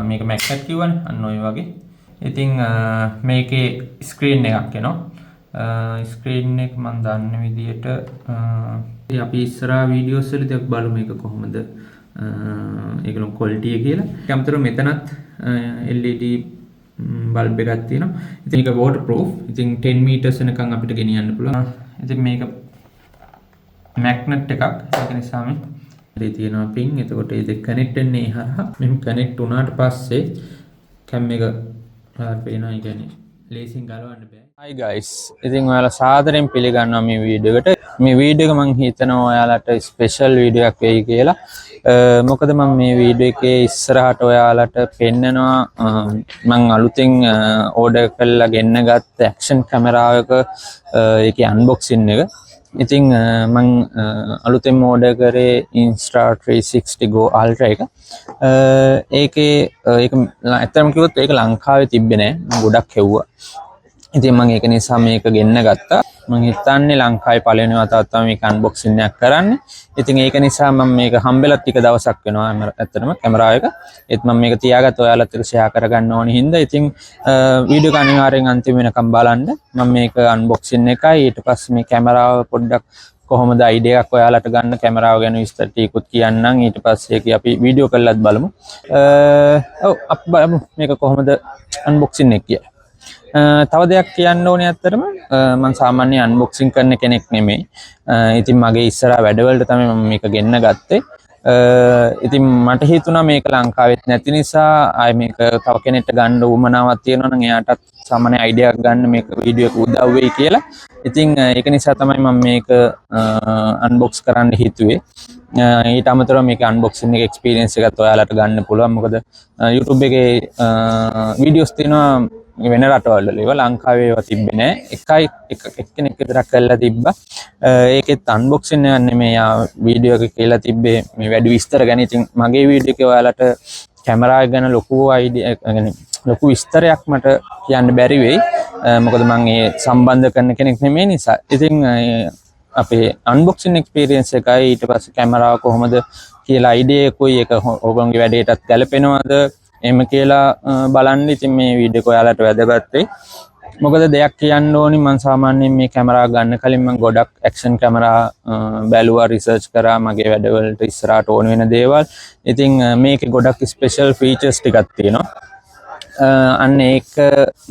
මේක මැග්නට් කිව්වනේ අන්න ඔය වගේ. ඉතින් මේකේ ස්ක්‍රීන් එකක් එනවා. ස්ක්‍රීන් එක මම දන්න විදියට අපි ඉස්සරහා වීඩියෝස් වලදී අපි බලමු මේක කොහොමද ඒකලොන් ක්වොලිටි එක කියලා. ඒක අමතරව මෙතනත් LED බල්බ් එකක් තියෙනවා. ඉතින් මේක water proof. ඉතින් 10 meters වෙනකන් අපිට ගෙනියන්න පුළුවන්. ඉතින් මේක මැග්නට් එකක්. ඒක නිසා මේ තියෙනවා පින්. එතකොට ඒ දෙක කනෙක්ට් වෙන්නේ හරහා. මෙහෙම කනෙක්ට් වුණාට පස්සේ කැම් එක පේනවා. ඒ කියන්නේ ලේසියෙන් ගලවන්න බෑ. Hi guys. ඉතින් ඔයාලා සාදරයෙන් පිළිගන්නවා මේ වීඩියෝ එකට. මේ වීඩියෝ එක මම හිතනවා ඔයාලට ස්පෙෂල් වීඩියෝ එකක් වෙයි කියලා. මොකද මම මේ වීඩියෝ එකේ ඉස්සරහට ඔයාලට පෙන්නනවා මම අලුතෙන් ඕඩර් කරලා ගෙන්න ගත්ත ඇක්ෂන් කැමරාවක ඒකේ අන්බොක්සින් එක. ඉතින් මම අලුතෙන් ඕඩර් කරේ Insta360 Go Ultra එක. ඒකේ ඒක ඇත්තටම කිව්වොත් ඒක ලංකාවේ තිබ්බේ නෑ. මම ගොඩක් හෙව්වා. ඉතින් මම ඒක නිසා මේක ගෙන්න ගත්තා. මම හිතන්නේ ලංකාවේ පළවෙනි වතාවක් තමයි මේක අන්බොක්සින් එකක් කරන්නේ. ඉතින් ඒක නිසා මම මේක හම්බෙලා ටික දවසක් වෙනවා ඇත්තටම කැමරාව එක. ඒත් මම මේක තියාගත්ත ඔයාලත් එක්ක ෂෙයා කරගන්න ඕනි හින්දා. ඉතින් වීඩියෝ එක අනිවාර්යෙන් අන්තිම වෙනකම් බලන්න. මම මේක අන්බොක්සින් එකයි ඊට පස්සේ මේ කැමරාව පොඩ්ඩක් කොහොමද අයිඩියා එකක් ඔයාලට ගන්න කැමරාව ගැන විස්තර ටිකකුත් කියන්නම්. ඊට පස්සේ ඒක අපි වීඩියෝ කරලාත් බලමු. ඔව් අපි බලමු මේක කොහොමද අන්බොක්සින් එක කියලා. තව දෙයක් කියන්න ඕනේ ඇත්තටම මම සාමාන්‍ය අන්බොක්සින් කරන කෙනෙක් නෙමෙයි. ඉතින් මගේ ඉස්සරහා වැඩවලට තමයි මම මේක ගෙන්න ගත්තේ. ඉතින් මට හිතුණා මේක ලංකාවෙත් නැති නිසා ආයේ මේක තව කෙනෙක්ට ගන්න උවමනාවක් තියෙනවා නම් එයාටත් සාමාන්‍ය අයිඩියා එකක් ගන්න මේක වීඩියෝ එක උදව් වෙයි කියලා. ඉතින් ඒක නිසා තමයි මම මේක අන්බොක්ස් කරන්න හිතුවේ. ඊට අමතරව මේක අන්බොක්සින් එක එක්ස්පීරියන්ස් එකත් ඔයාලට ගන්න පුළුවන්. මොකද YouTube එකේ වීඩියෝස් තියෙනවා වෙන රටවල් වල. ඒවා ලංකාවේ ඒවා තිබ්බේ නෑ. එක්කෙනෙක් විතරක් කරලා තිබ්බා. ඒකෙත් අන්බොක්සින් එකක් නෙමෙයි. වීඩියෝ එක කියලා තිබ්බේ මේ වැඩි විස්තර ගැන. ඉතින් මගේ වීඩියෝ එකේ ඔයාලට කැමරාව ගැන ලොකු විස්තරයක් මට කියන්න බැරි වෙයි. මොකද මම ඒ සම්බන්ධ කරන කෙනෙක් නෙමෙයි නිසා. ඉතින් අපේ අන්බොක්සින් එක්ස්පීරියන්ස් එකයි ඊට පස්සේ කැමරාව කොහොමද කියලා අයිඩියා එකයි ඒක ඔයගොල්ලෝගේ වැඩේටත් ගැලපෙනවද එහෙම කියලා බලන්න. ඉතින් මේ වීඩියෝ එක ඔයාලට වැදගත් වෙයි. මොකද දෙයක් කියන්න ඕනි මම සාමාන්‍යයෙන් මේ කැමරාව ගන්න කලින් මම ගොඩක් ඇක්ෂන් කැමරා බැලුවා රිසර්ච් කරා මගේ වැඩවලට ඉස්සරහට ඕන වෙන දේවල්. ඉතින් මේකේ ගොඩක් ස්පෙෂල් ෆීචර්ස් ටිකක් තියෙනවා. අන්න ඒක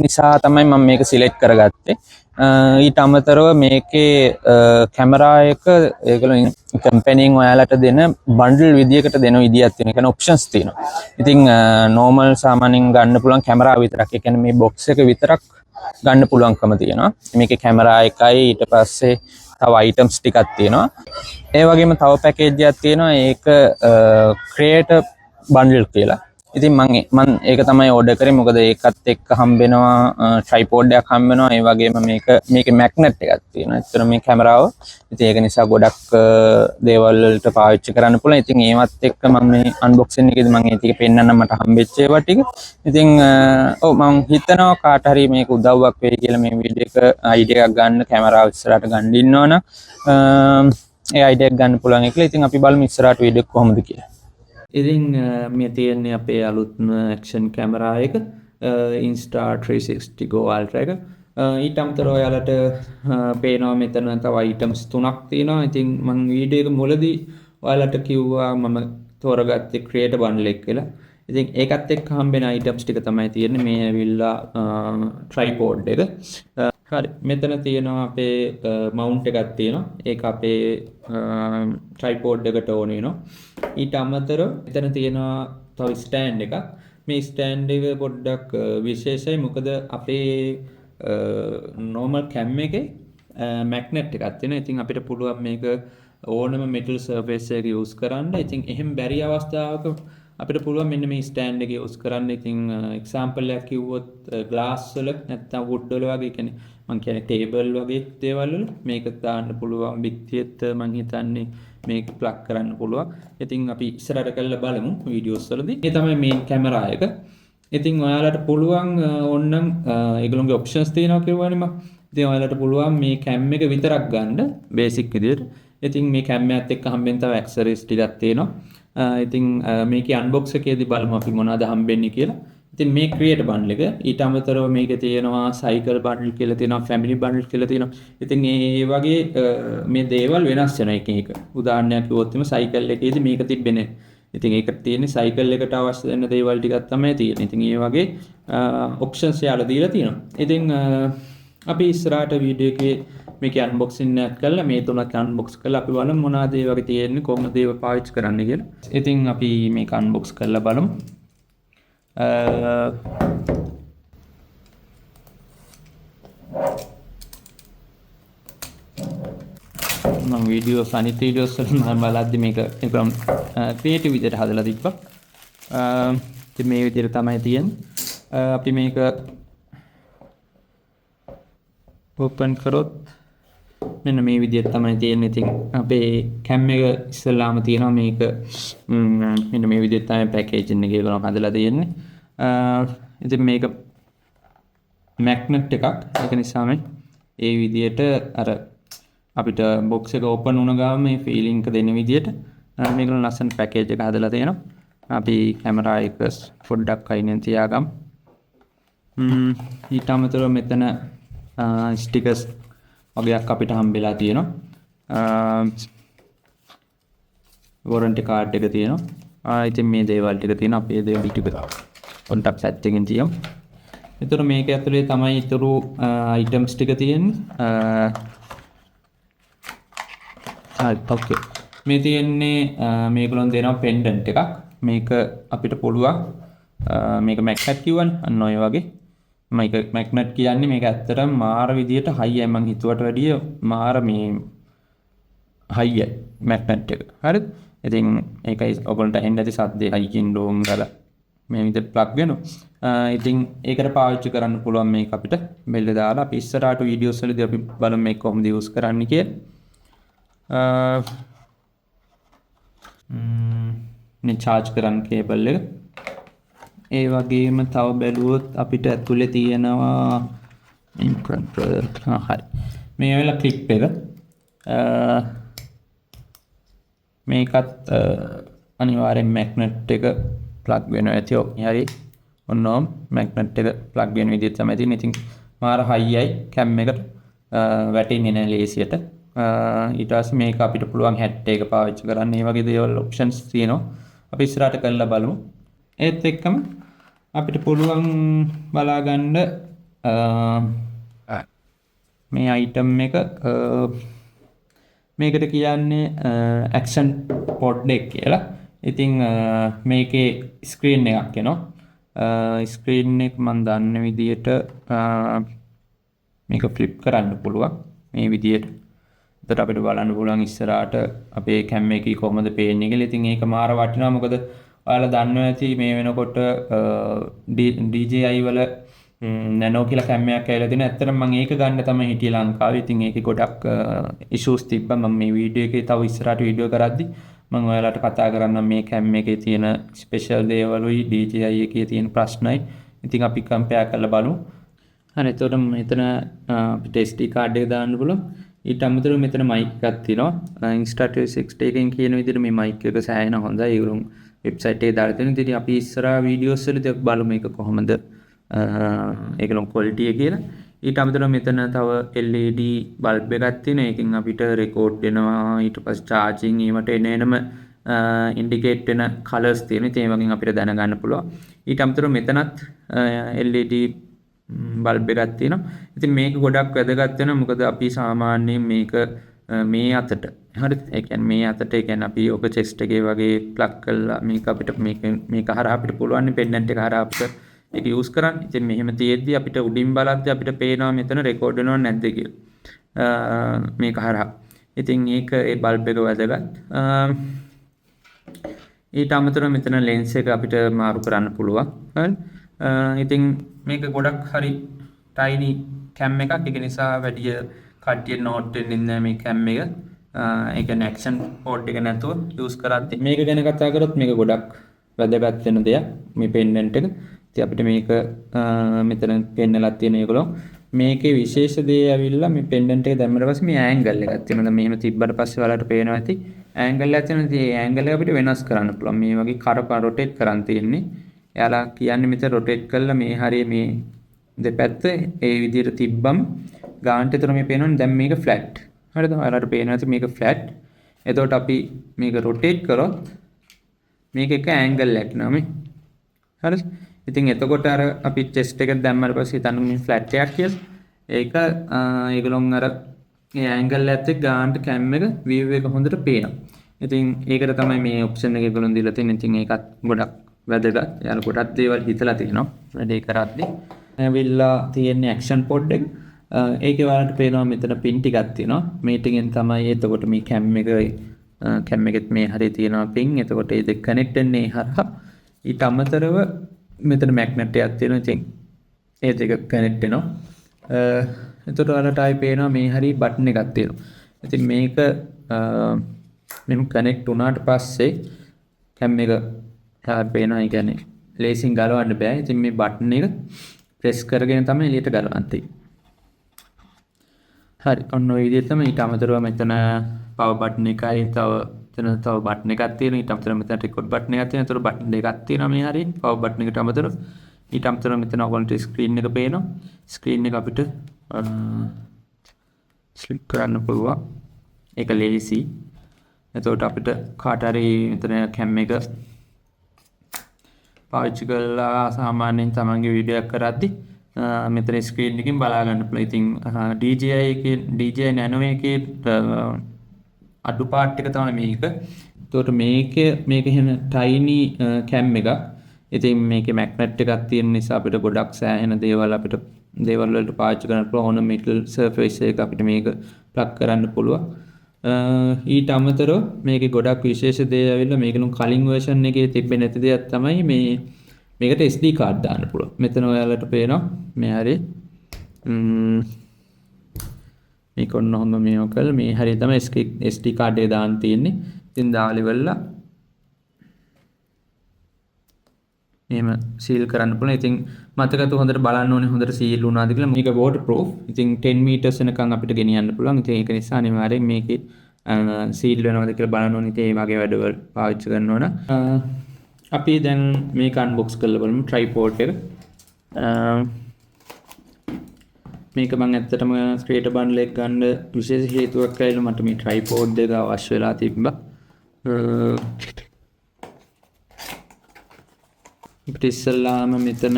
නිසා තමයි මම මේක සිලෙක්ට් කරගත්තේ. ඊට අමතරව මේකේ කැමරා එක ඒගොල්ලෝ කම්පැනිෙන් ඔයාලට දෙන බන්ඩල් විදියකට දෙන විදියක් තියෙනවා. ඒ කියන්නේ ඔප්ෂන්ස් තියෙනවා. ඉතින් නෝමල් සාමාන්‍යයෙන් ගන්න පුළුවන් කැමරාව විතරක්. ඒ කියන්නේ මේ බොක්ස් එක විතරක් ගන්න පුළුවන්කම තියෙනවා. මේකේ කැමරා එකයි ඊට පස්සේ තව අයිටම්ස් ටිකක් තියෙනවා. ඒ වගේම තව පැකේජ් එකක් තියෙනවා. ඒක ක්‍රියේටර් බන්ඩල් කියලා. ඉතින් මම ඒක තමයි ඕඩර් කරේ. මොකද ඒකත් එක්ක හම්බෙනවා ට්‍රයිපෝඩ් එකක් හම්බෙනවා. ඒ වගේම මේකේ මැග්නට් එකක් තියෙනවා. ඇත්තට මේ කැමරාව. ඉතින් ඒක නිසා ගොඩක් දේවල් වලට පාවිච්චි කරන්න පුළුවන්. ඉතින් ඒවත් එක්ක මම මේ අන්බොක්සින් එකේදී මම ඒ ටික පෙන්නන්න මට හම්බෙච්ච ඒවා ටික. ඉතින් ඔව් මම හිතනවා කාට හරි මේක උදව්වක් වෙයි කියලා මේ වීඩියෝ එක අයිඩියා එකක් ගන්න කැමරාව ඉස්සරහට ගන්න ඉන්නවනම් ඒ අයිඩියා එක ගන්න පුළුවන් කියලා. ඉතින් අපි බලමු ඉස්සරහට වීඩියෝ එක කොහොමද කියලා. ඉතින් මේ තියෙන්නේ අපේ අලුත්ම ඇක්ෂන් කැමරා එක Insta360 Go Ultra එක. ඊට අමතරව ඔයාලට පේනවා මෙතන තව අයිටම්ස් 3ක් තියෙනවා. ඉතින් මම වීඩියෝ එක මුලදී ඔයාලට කිව්වා මම තෝරගත්තේ ක්‍රියේටර් බන්ඩල් එක කියලා. ඉතින් ඒකත් එක්ක හම්බෙන අයිටම්ස් ටික තමයි තියෙන්නේ. මේ ඇවිල්ලා ට්‍රයිපෝඩ් එක. හරි මෙතන තියෙනවා අපේ මවුන්ට් එකක් තියෙනවා. ඒක අපේ ට්‍රයිපෝඩ් එකට ඕන වෙනවා. ඊට අමතරව මෙතන තියෙනවා තව ස්ටෑන්ඩ් එකක්. මේ ස්ටෑන්ඩ් එක පොඩ්ඩක් විශේෂයි. මොකද අපේ නෝමල් කැම් එකේ මැග්නට් එකක් තියෙනවා. ඉතින් අපිට පුළුවන් මේක ඕනම මෙටල් සර්ෆේස් එකක යූස් කරන්න. ඉතින් එහෙම බැරි අවස්ථාවක අපිට පුළුවන් මෙන්න මේ ස්ටෑන්ඩ් එක යූස් කරන්න. ඉතින් එක්සැම්පල් එකක් කිව්වොත් ග්ලාස් වල නැත්නම් වුඩ් වල වගේ කියන්නේ මම කියන්නේ ටේබල් වගේ දේවල් වල මේක දාන්න පුළුවන්. බිත්තියෙත් මම හිතන්නේ මේක ප්ලග් කරන්න පුළුවන්. ඉතින් අපි ඉස්සරහට කරලා බලමු වීඩියෝස් වලදී. මේ තමයි මේන් කැමරා එක. ඉතින් ඔයාලට පුළුවන් ඕනනම් ඒගොල්ලෝගේ ඔප්ෂන්ස් තියෙනවා කියවනේ මම. ඉතින් ඔයාලට පුළුවන් මේ කැම් එක විතරක් ගන්න බේසික් විදියට. ඉතින් මේ කැම් එකත් එක්ක හම්බෙන් තව ඇක්සසරිස් ටිකක් තියෙනවා. ඉතින් මේකේ අන්බොක්ස් එකේදී බලමු අපි මොනවද හම්බෙන්නේ කියලා. ඉතින් මේ ක්‍රියේට් බන්ඩල් එක ඊට අමතරව මේකේ තියෙනවා සයිකල් බන්ඩල් කියලා තියෙනවා, ෆැමිලි බන්ඩල් කියලා තියෙනවා. ඉතින් ඒ වගේ මේ දේවල් වෙනස් වෙනවා එක එක. උදාහරණයක් කිව්වොත් එimhe සයිකල් එකේදී මේක තිබෙන්නේ. ඉතින් ඒකට තියෙන්නේ සයිකල් එකට අවශ්‍ය වෙන දේවල් ටිකක් තමයි තියෙන්නේ. ඉතින් ඒ වගේ ඔප්ෂන්ස් යාලා දීලා තියෙනවා. ඉතින් අපි ඉස්සරහට වීඩියෝ එකේ මේකේ අන්බොක්සින් එකක් කරලා මේ තුනක් අන්බොක්ස් කරලා අපි බලමු මොනවද ඒ වගේ තියෙන්නේ, කොහොමද ඒව පාවිච්චි කරන්න කියලා. ඉතින් අපි මේක අන්බොක්ස් කරලා බලමු. මම වීඩියෝස් අනිත් වීඩියෝස් වල මම බලද්දි මේක නිකම් ක්‍රියේටිව් විදිහට හදලා තිබ්බා. ඉතින් මේ විදිහට තමයි තියෙන්නේ. අපි මේක ඕපන් කරොත් මෙන්න මේ විදිහට තමයි තියෙන්නේ. ඉතින් අපේ කැම් එක ඉස්සෙල්ලාම තියෙනවා මේක මෙන්න මේ විදිහට තමයි පැකේජින් එක ඒගොල්ලෝ හදලා තියෙන්නේ. ඉතින් මේක මැග්නට් එකක්. ඒක නිසා මේ විදිහට අර අපිට බොක්ස් එක ඕපන් වුණ ගාම මේ ෆීලිං එක දෙන විදිහට මේගොල්ලෝ ලස්සන පැකේජ් එක හදලා තියෙනවා. අපි කැමරා එක පොඩ්ඩක් අයිනෙන් තියාගමු. ඊට අමතරව මෙතන ස්ටිකර්ස් වගේක් අපිට හම්බෙලා තියෙනවා. වොරන්ටි කාඩ් එක තියෙනවා. ඉතින් මේ දේවල් ටික තියෙනවා. අපේ දේවල් ටික පොඩ්ඩක් සෙට් එකකින් තියමු. ඒතර මේක ඇතුලේ තමයි ඊතුරු අයිටම්ස් ටික තියෙන්නේ. ඔකේ. මේ තියෙන්නේ මේගොල්ලන් දෙනවා පෙන්ඩන්ට් එකක්. මේක අපිට පුළුවන් මේක මැග්නට් කියවන්නේ අන්න ඔය වගේ. මේක මැග්නට් කියන්නේ මේක ඇත්තටම මාර විදියට හයියි. මම හිතුවට වැඩිය මාර මේ හයියි මැග්නට් එක. හරිද? ඉතින් ඒකයි ඔයගොල්ලන්ට ඇහෙන්න ඇති සද්දේ හයිකින් ඩෝම් ගාලා මේ විදිහට ප්ලග් වෙනවා. ඉතින් ඒකට පාවිච්චි කරන්න පුළුවන් මේක අපිට බෙල්ල දාලා. අපි ඉස්සරහට වීඩියෝස් වලදී අපි බලමු මේක කොහොමද යූස් කරන්න කියලා. මේ charge කරන්න කේබල් එක. ඒ වගේම තව බැලුවොත් අපිට ඇතුලේ තියෙනවා හරි. මේ වෙලාව ක්ලිප් එක. මේකත් අනිවාර්යෙන් මැග්නට් එක ප්ලග් වෙනවා ඇති. ඔක්කොම හරි. ඔන්නෝම් මැග්නට් එක ප්ලග් වෙන විදිහ තමයි තියෙන්නේ. ඉතින් මාර හයියි කැම් එකට වැටෙන්නේ නැහැ ලේසියට. ඊට පස්සේ මේක අපිට පුළුවන් හැට් එක පාවිච්චි කරන්න. මේ වගේ දේවල් ඔප්ෂන්ස් තියෙනවා. අපි ඉස්සරහට කරලා බලමු. ඒත් එක්කම අපිට පුළුවන් බලා ගන්න මේ අයිටම් එක මේකට කියන්නේ ඇක්ෂන් පොඩ් එක කියලා. ඉතින් මේකේ ස්ක්‍රීන් එකක් එනවා. ස්ක්‍රීන් එක මම දන්න විදියට මේක ෆ්ලිප් කරන්න පුළුවන් මේ විදියට. එතකොට අපිට බලන්න පුළුවන් ඉස්සරහට අපේ කැම් එකේ කොහොමද පේන්නේ කියලා. ඉතින් ඒක මාර වටිනවා. මොකද ඔයාලා දන්නවා ඇති මේ වෙනකොට DJI වල නැනෝ කියලා කැම් එකක් ඇවිල්ලා තියෙනවා. ඇත්තටම මම ඒක ගන්න තමයි හිටියේ ලංකාවේ. ඉතින් ඒකේ ගොඩක් ඉෂුස් තිබ්බා. මම මේ වීඩියෝ එකේ තව ඉස්සරහට වීඩියෝ කරද්දි මම ඔයාලට කතා කරන්නම් මේ කැම් එකේ තියෙන ස්පෙෂල් දේවලුයි DJI එකේ තියෙන ප්‍රශ්නයි. ඉතින් අපි කම්පෙයාර් කරලා බලමු. හරි. එතකොට මෙතන අපිට SD කාඩ් එක දාන්න පුළුවන්. ඊට අමතරව මෙතන මයික් එකක් තියෙනවා. Insta360 එකෙන් කියන විදිහට මේ මයික් එක සෑහෙන හොඳයි. ඒගොල්ලෝ වෙබ්සයිට් එකේ දාලා තියෙනවා. ඉතින් අපි ඉස්සරහා වීඩියෝස් වලදී බලමු මේක කොහොමද ඒකලොන් ක්වොලිටි එක කියලා. ඊට අමතරව මෙතන තව LED බල්බ් එකක් තියෙනවා. ඒකෙන් අපිට රෙකෝඩ් වෙනවා. ඊට පස්සේ charging ඒවට එනම ඉන්ඩිකේට් වෙන කලර්ස් තියෙනවා. ඉතින් ඒ වගේ අපිට දැනගන්න පුළුවන්. ඊට අමතරව මෙතනත් LED බල්බ් එකක් තියෙනවා. ඉතින් මේක ගොඩක් වැදගත් වෙනවා. මොකද අපි සාමාන්‍යයෙන් මේක මේ අතට හරිද? ඒ කියන්නේ මේ අතට ඒ කියන්නේ අපි ඔබ chest එකේ වගේ ප්ලග් කරලා මේක අපිට මේක හරහා අපිට පුළුවන් පෙන්ඩන්ට් එක හරහා අපිට ඒක යූස් කරන්න. ඉතින් මෙහෙම තියෙද්දි අපිට උඩින් බලද්දි අපිට පේනවා මෙතන රෙකෝඩ් වෙනවද නැද්ද කියලා. මේක හරහා. ඉතින් ඒක ඒ බල්බ් එක වැදගත්. ඊට අමතරව මෙතන ලෙන්ස් එක අපිට මාරු කරන්න පුළුවන්. හරි. ඉතින් මේක ගොඩක් හරි ටයිනි කැම් එකක්. ඒක නිසා වැඩි කට්ටිය නෝට් වෙන්නේ නැහැ මේ කැම් එක. ඒ කියන්නේ ඇක්ෂන් පෝඩ් එක නැතුව යූස් කරද්දී මේක ගැන කතා කරොත් මේක ගොඩක් වැදගත් වෙන දෙයක් මේ පෙන්ඩන්ට් එක. ඉතින් අපිට මේක මෙතන පෙන්නලා තියෙන ඒගොල්ලෝ මේකේ විශේෂ දේ ඇවිල්ලා මේ පෙන්ඩන්ට් එක දැම්මට පස්සේ මේ ඇන්ගල් එකක් තියෙනවා. මෙහෙම තිබ්බට පස්සේ ඔයාලට පේනවා ඇති ඇංගල් එකක් තියෙනවා. ඉතින් ඒ ඇංගල් එක අපිට වෙනස් කරන්න පුළුවන්. මේ වගේ කර රොටේට් කරන් තියෙන්නේ. එයාලා කියන්නේ මෙතන රොටේට් කළා මේ හරිය මේ දෙපැත්ත ඒ විදිහට තිබ්බම ගානට එතන මේ පේනවනේ දැන් මේක ෆ්ලැට්. හරිද? ඔයාලට පේනවා ඇති මේක ෆ්ලැට්. එතකොට අපි මේක රොටේට් කරොත් මේක එක ඇංගල් එකක් නම. හරිද? ඉතින් එතකොට අර අපි චෙස්ට් එක දැම්මම පස්සේ හිතන්න මේ ෆ්ලැට් එකක් කියලා. ඒක ඒගොල්ලොන් අර ඒ ඇංගල් එකත් එක්ක ගානට කැම් එක view එක හොඳට පේනවා. ඉතින් ඒකට තමයි මේ ඔප්ෂන් එක ඒගොල්ලොන් දීලා තියෙන්නේ. ඉතින් ඒකත් ගොඩක් වැදගත්. යාළුවා ගොඩක් දේවල් හිතලා තියෙනවා. වැඩේ කරද්දි. ඇවිල්ලා තියෙන්නේ ඇක්ෂන් පොඩ් එක. ඒකේ ඔයාලට පේනවා මෙතන පින් ටිකක් තියෙනවා. මේ ටිකෙන් තමයි එතකොට මේ කැම් එකෙත් මේ හරිය තියෙනවා පින්. එතකොට ඒ දෙක කනෙක්ට් වෙන්නේ හරහා. ඊට අමතරව මෙතන මැග්නට් එකක් තියෙනවා. ඉතින් ඒ දෙක කනෙක්ට් වෙනවා. එතකොට ඔයාලට ආයි පේනවා මේ හරිය බටන් එකක් තියෙනවා. ඉතින් මේක මෙම් කනෙක්ට් වුණාට පස්සේ කැම් එක පේනවා. ඒ කියන්නේ ලේසින් ගලවන්න බෑ. ඉතින් මේ බටන් එක ප්‍රෙස් කරගෙන තමයි එළියට ගලවන්නේ. හරි ඔන්න ඔය විදිහට තමයි. ඊට අමතරව මෙතන පවර් බටන් එකයි තව බටන් එකක් තියෙනවා. ඊට අමතරව මෙතන රෙකෝඩ් බටන් එකක් තියෙනවා. ඒතර බටන් දෙකක් තියෙනවා මේ හරිය පවර් බටන් එකට අමතරව. ඊට අමතරව මෙතන ඔයගොල්ලන්ට ස්ක්‍රීන් එක පේනවා. ස්ක්‍රීන් එක අපිට ස්ලික් කරන්න පුළුවන්. ඒක ලේසි. එතකොට අපිට කාට හරි මෙතන කැම් එක පාවිච්චි කරලා සාමාන්‍යයෙන් තමන්ගේ වීඩියෝ එකක් කරද්දී මෙතන ස්ක්‍රීන් එකකින් බලා ගන්න පුළුවන්. ඉතින් DJI Nano එකේ අඩු පාර්ට් එක තමයි මේක. එතකොට මේක එහෙම ටයිනි කැම් එකක්. ඉතින් මේකේ මැග්නට් එකක් තියෙන නිසා අපිට ගොඩක් සෑහෙන දේවල් වලට පාවිච්චි කරන්න පුළුවන්. ඕන මෙටල් සර්ෆේස් එක අපිට මේක ප්ලග් කරන්න පුළුවන්. ඊට අමතරව මේකේ ගොඩක් විශේෂ දේ ඇවිල්ලා මේකේ කලින් version එකේ තිබෙන්නේ නැති දෙයක් තමයි මේකට SD කාඩ් දාන්න පුළුවන්. මෙතන ඔයාලට පේනවා මේ හරිය මේක ඔන්න ඔහොම මේව කළා. මේ හරිය තමයි SD කාඩ් එක දාන්න තියෙන්නේ. ඉතින් දාලා ඉවරලා එහෙම සීල් කරන්න පුළුවන්. ඉතින් මතකතු හොඳට බලන්න ඕනේ හොඳට සීල් වුණාද කියලා. මේක water proof. ඉතින් 10 meters වෙනකන් අපිට ගෙනියන්න පුළුවන්. ඉතින් ඒක නිසා අනිවාර්යෙන් මේකේ සීල් වෙනවද කියලා බලන්න ඕනේ. ඉතින් මේ වගේ වැඩවල පාවිච්චි කරන්න ඕන. අපි දැන් මේක අන්බොක්ස් කරලා බලමු tripod එක. මේක මම ඇත්තටම creator bundle එක ගන්න විශේෂ හේතුවක් ඇවිල්ලා මට මේ tripod එක අවශ්‍ය වෙලා තිබ්බා. අපිට ඉස්සල්ලාම මෙතන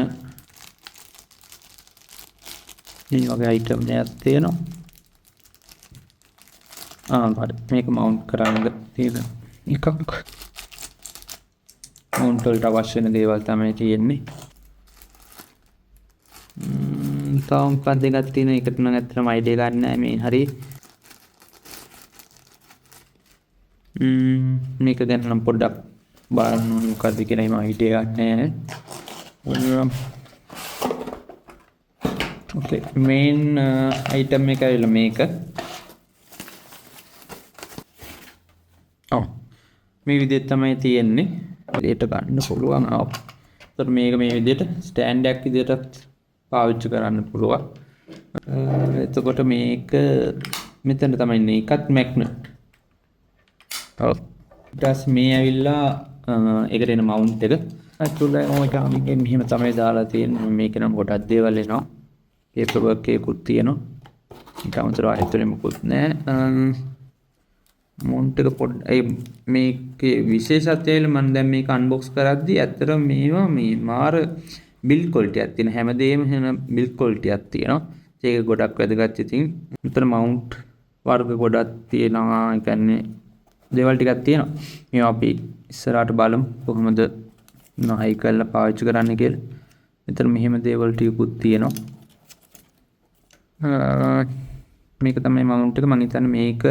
මේ වගේ අයිටම් එකක් තියෙනවා. හරි මේක මවුන්ට් කරන්න තියෙන එකක්. මවුන්ට් වලට අවශ්‍ය වෙන දේවල් තමයි තියෙන්නේ. තව මොකක්ද දෙකක් තියෙනවා. ඒකට නම් ඇත්තටම අයිඩියා ගන්න නැහැ මේ හරි. මේක ගැන නම් පොඩ්ඩක් බලන්න ඕනේ මොකක්ද කියලා එහෙම අයිඩියා ගන්න නැහැ. ඕකේ මේන් අයිටම් එක ඇවිල්ලා මේක. මේ විදිහට තමයි තියෙන්නේ. එළියට ගන්න පුළුවන්. ඒතර මේක මේ විදිහට ස්ටෑන්ඩ් එකක් විදිහට පාවිච්චි කරන්න පුළුවන්. එතකොට මේක මෙතන තමයි ඉන්නේ. එකත් මැග්නට්. ඔව්. ඊට මේ ඇවිල්ලා ඒකට එන මවුන්ට් එක. අතුලේ ඔයගාමින් මෙහෙම තමයි දාලා තියෙන්නේ. මේක නම් ගොඩක් දේවල් එනවා. පේපර් වර්ක් එකකුත් තියෙනවා. ඊට අමතරව ඇතුලේ මොකුත් නැහැ. මවුන්ට් එක මේකේ විශේෂත්වය මම දැන් මේක අන්බොක්ස් කරද්දී ඇත්තටම මේවා මේ මාර බිල්ඩ් ක්වොලිටි එකක් තියෙන හැමදේම වෙන බිල්ඩ් ක්වොලිටි එකක් තියෙනවා. ඒක ගොඩක් වැදගත්. ඉතින් මෙතන මවුන්ට් වර්ග ගොඩක් තියෙනවා. ඒ කියන්නේ දේවල් ටිකක් තියෙනවා. මේවා අපි ඉස්සරහට බලමු කොහොමද නහයි කරලා පාවිච්චි කරන්න කියලා. මෙතන මෙහෙම දේවල් ටිකකුත් තියෙනවා. මේක තමයි මවුන්ට් එක. මම හිතන්නේ මේක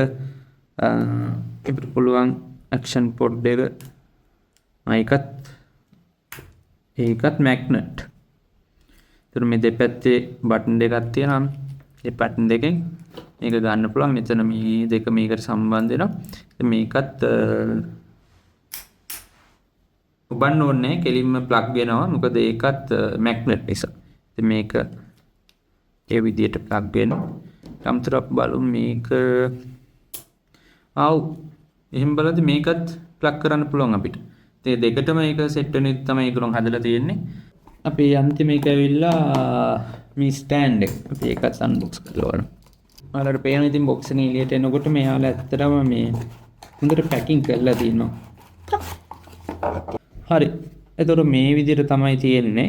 අපිට පුළුවන් ඇක්ෂන් පොඩ් එක ඒකත් මැග්නට්. ඒතර මේ දෙපැත්තේ බටන් දෙකක් තියෙනවා. මේ බටන් දෙකෙන් මේක ගන්න පුළුවන්. මෙතන මේ දෙක මේකට සම්බන්ධ වෙනවා. මේකත් ඔබන්න ඕනේ කෙලින්ම ප්ලග් වෙනවා. මොකද ඒකත් මැග්නට් නිසා. ඉතින් මේක ඒ විදිහට ප්ලග් වෙනවා. අමතරව බලමු මේක එහෙම බලද්දි මේකත් ප්ලග් කරන්න පුළුවන් අපිට. ඒ දෙකටම ඒක සෙට් වෙන විදිහ තමයි ඒගොල්ලෝ හදලා තියෙන්නේ. අපි අන්තිම එක ඇවිල්ලා මේ ස්ටෑන්ඩ් එක. අපි ඒකත් අන්බොක්ස් කරලා බලමු. ඔයාලට පේන ඉතින් බොක්ස් එකෙන් එළියට එනකොට මෙයාලා ඇත්තටම මේ හොඳට පැකින් කරලා තියෙනවා. හරි. එතකොට මේ විදිහට තමයි තියෙන්නේ.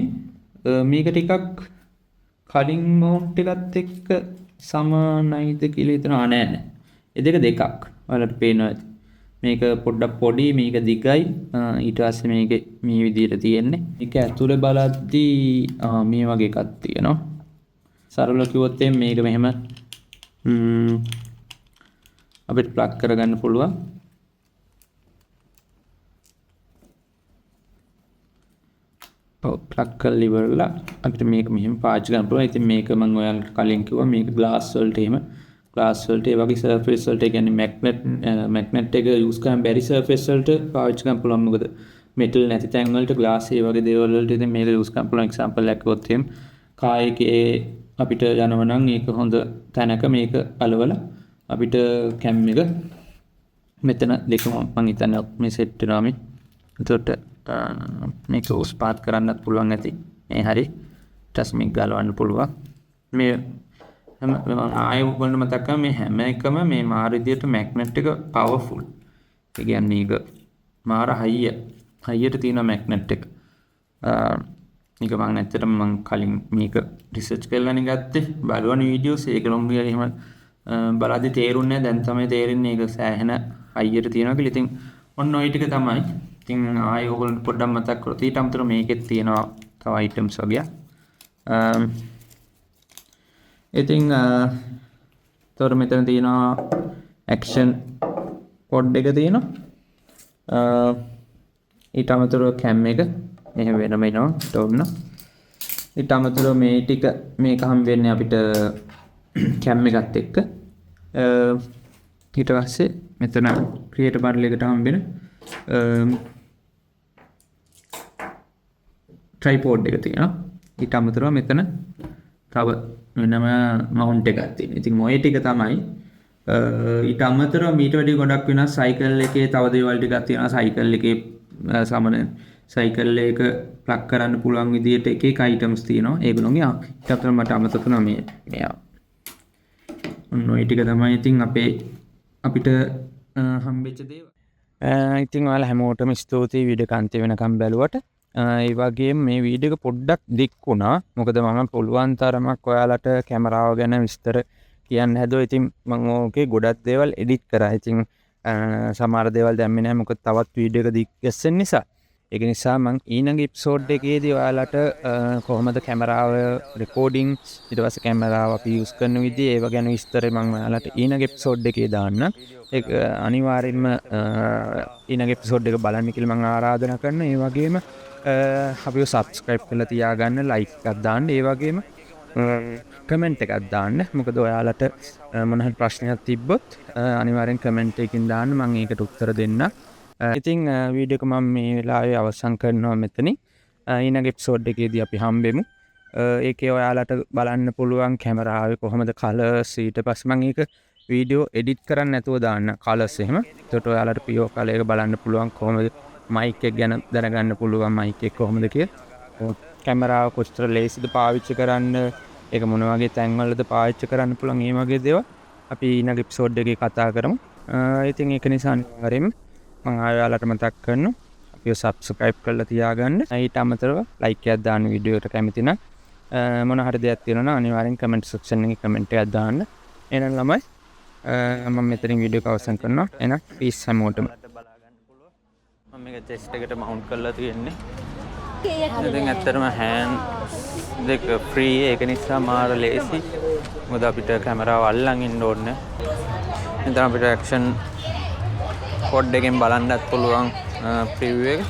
මේක ටිකක් කලින් මවුන්ට් එකත් එක්ක සමානයිද කියලා හිතනවා නෑ. ඒ දෙකක්. ඔයාලට පේනවා ඇති. මේක පොඩ්ඩක් පොඩි, මේක දිගයි. ඊට පස්සේ මේක මේ විදිහට තියෙන්නේ. මේක ඇතුලේ බලද්දී මේ වගේ එකක් තියෙනවා. සරලව කිව්වොත් මේක මෙහෙම අපිට ප්ලග් කරගන්න පුළුවන්. ප්ලග් කරලා ඉවරලා අපිට මේක මෙහෙම පාවිච්චි කරන්න පුළුවන්. ඉතින් මේක මම ඔයාලට කලින් කිව්වා මේක ග්ලාස් වලට එහෙම ග්ලාස් වලට ඒ වගේ සර්ෆේස් වලට කියන්නේ මැග්නට් එක යූස් කරන් බැරි සර්ෆේස් වලට පාවිච්චි කරන්න පුළුවන්. මොකද මෙටල් නැති තැන් වලට ග්ලාස් ඒ වගේ දේවල් වලට ඉතින් මේක යූස් කරන්න පුළුවන්. එක්සැම්පල් එකක් ගත්තොත් එහෙම කාර් එකේ අපිට යනවා නම් ඒක හොඳ තැනක මේක අලවලා අපිට කැම් එක මෙතන දෙකම මම හිතන්නේ මේ සෙට් වෙනවා මේ. එතකොට මේක උස්පාත් කරන්නත් පුළුවන් ඇති. මේ හරි ටස් මේක ගලවන්න පුළුවන්. මේ ආයෙ ඔයගොල්ලෝ මතක් කරගන්න මේ හැම එකම මේ මාර විදියට මැග්නට් එක පවර්ෆුල්. ඒ කියන්නේ ඒක මාර හයියට තියෙන මැග්නට් එක. මේක මම ඇත්තටම මම කලින් මේක රිසර්ච් කරලානේ ගත්තේ. බලවන වීඩියෝස් ඒක ලොම්බිය එහෙම බලද්දි තේරුන්නේ නැහැ. දැන් තමයි තේරෙන්නේ ඒක සෑහෙන හයියට තියෙනවා කියලා. ඉතින් ඔන්න ඔය ටික තමයි. ඉතින් ආයෙ ඔයගොල්ලෝ පොඩ්ඩක් මතක් කරොත් ඊට අමතරව මේකෙත් තියෙනවා තව අයිටම්ස් වගේ. ඉතින් තොර මෙතන තියෙනවා ඇක්ෂන් පොඩ් එක තියෙනවා. ඊට අමතරව කැම් එක එහෙම වෙනම එනවා තෝරන. ඊට අමතරව මේ ටික මේක හම් වෙන්නේ අපිට කැම් එකත් එක්ක. ඊට පස්සේ මෙතන ක්‍රියේටර් බටල් එකට හම් වෙන ට්‍රයිපෝඩ් එක තියෙනවා. ඊට අමතරව මෙතන තව වෙනම මවුන්ට් එකක් තියෙනවා. ඉතින් මොයේ ටික තමයි. ඊට අමතරව මීට වැඩි ගොඩක් වෙනස් සයිකල් එකේ තව දේවල් ටිකක් තියෙනවා. සයිකල් එකේ සමන සයිකල් එක ප්ලග් කරන්න පුළුවන් විදිහට එක එක අයිටම්ස් තියෙනවා. ඒගොල්ලෝගේ ඊට අමතරව මට අමතක වුණා මෙයා. ඔන්න ඔය ටික තමයි ඉතින් අපිට හම්බෙච්ච දේවල්. ඉතින් ඔයාලා හැමෝටම ස්තුතියි වීඩියෝ එක අන්තිම වෙනකම් බැලුවට. ඒ වගේම මේ වීඩියෝ එක පොඩ්ඩක් දික් වුණා. මොකද මම පුළුවන් තරමක් ඔයාලට කැමරාව ගැන විස්තර කියන්න හැදුවා. ඉතින් මම ඕකේ ගොඩක් දේවල් එඩිට් කරා. ඉතින් සමහර දේවල් දැම්මේ නැහැ. මොකද තවත් වීඩියෝ එක දික් ගැස්සෙන නිසා. ඒක නිසා මම ඊළඟ එපිසෝඩ් එකේදී ඔයාලට කොහොමද කැමරාව රෙකෝඩින් ඊට පස්සේ කැමරාව අපි යූස් කරන විදිහ ඒව ගැන විස්තර මම ඔයාලට ඊළඟ එපිසෝඩ් එකේ දාන්න. ඒක අනිවාර්යෙන්ම ඊළඟ එපිසෝඩ් එක බලන්න කියලා මම ආරාධනා කරනවා. ඒ වගේම අපිව සබ්ස්ක්‍රයිබ් කරලා තියාගන්න, ලයික් එකක් දාන්න, ඒ වගේම කමෙන්ට් එකක් දාන්න. මොකද ඔයාලට මොන හරි ප්‍රශ්නයක් තිබ්බොත් අනිවාර්යෙන් කමෙන්ට් එකකින් දාන්න, මම ඒකට උත්තර දෙන්නම්. ඉතින් වීඩියෝ එක මම මේ වෙලාවේ අවසන් කරනවා මෙතනින්. ඊළඟ එපිසෝඩ් එකේදී අපි හම්බෙමු. ඒකේ ඔයාලට බලන්න පුළුවන් කැමරාවේ කොහොමද කලර්ස්, ඊට පස්සේ මම ඒක වීඩියෝ එඩිට් කරන්න නැතුව දාන්න කලර්ස් එහෙම. එතකොට ඔයාලට පියෝ කලර් එක බලන්න පුළුවන් කොහොමද මයික් එක ගැන දැනගන්න පුළුවන් මයික් එක කොහොමද කියලා. කැමරාව කොච්චර ලේසිද පාවිච්චි කරන්න, ඒක මොන වගේ තැන්වලද පාවිච්චි කරන්න පුළුවන්, මේ වගේ දේවල් අපි ඊළඟ එපිසෝඩ් එකේ කතා කරමු. ඉතින් ඒක නිසා අනිවාර්යයෙන්ම මම ඔයාලට මතක් කරනවා අපිව සබ්ස්ක්‍රයිබ් කරලා තියාගන්න. ඊට අමතරව ලයික් එකක් දාන්න වීඩියෝ එකට කැමති නම්. මොන හරි දෙයක් තියෙනවා නම් අනිවාර්යෙන් කමෙන්ට් සෙක්ෂන් එකේ කමෙන්ට් එකක් දාන්න. එහෙනම් ළමයි මම මෙතනින් වීඩියෝ එක අවසන් කරනවා. එහෙනම් පීස් හැමෝටම. මම මේක චෙස්ට් එකට මවුන්ට් කරලා තියෙන්නේ. ඉතින් ඇත්තටම හෑන්ඩ් දෙක ෆ්‍රී, ඒක නිසා මාර ලේසි. මොකද අපිට කැමරාව අල්ලන් ඉන්න ඕනේ. එතන අපිට ඇක්ෂන් පොඩ් එකෙන් බලන්නත් පුළුවන් ප්‍රිවිව් එක.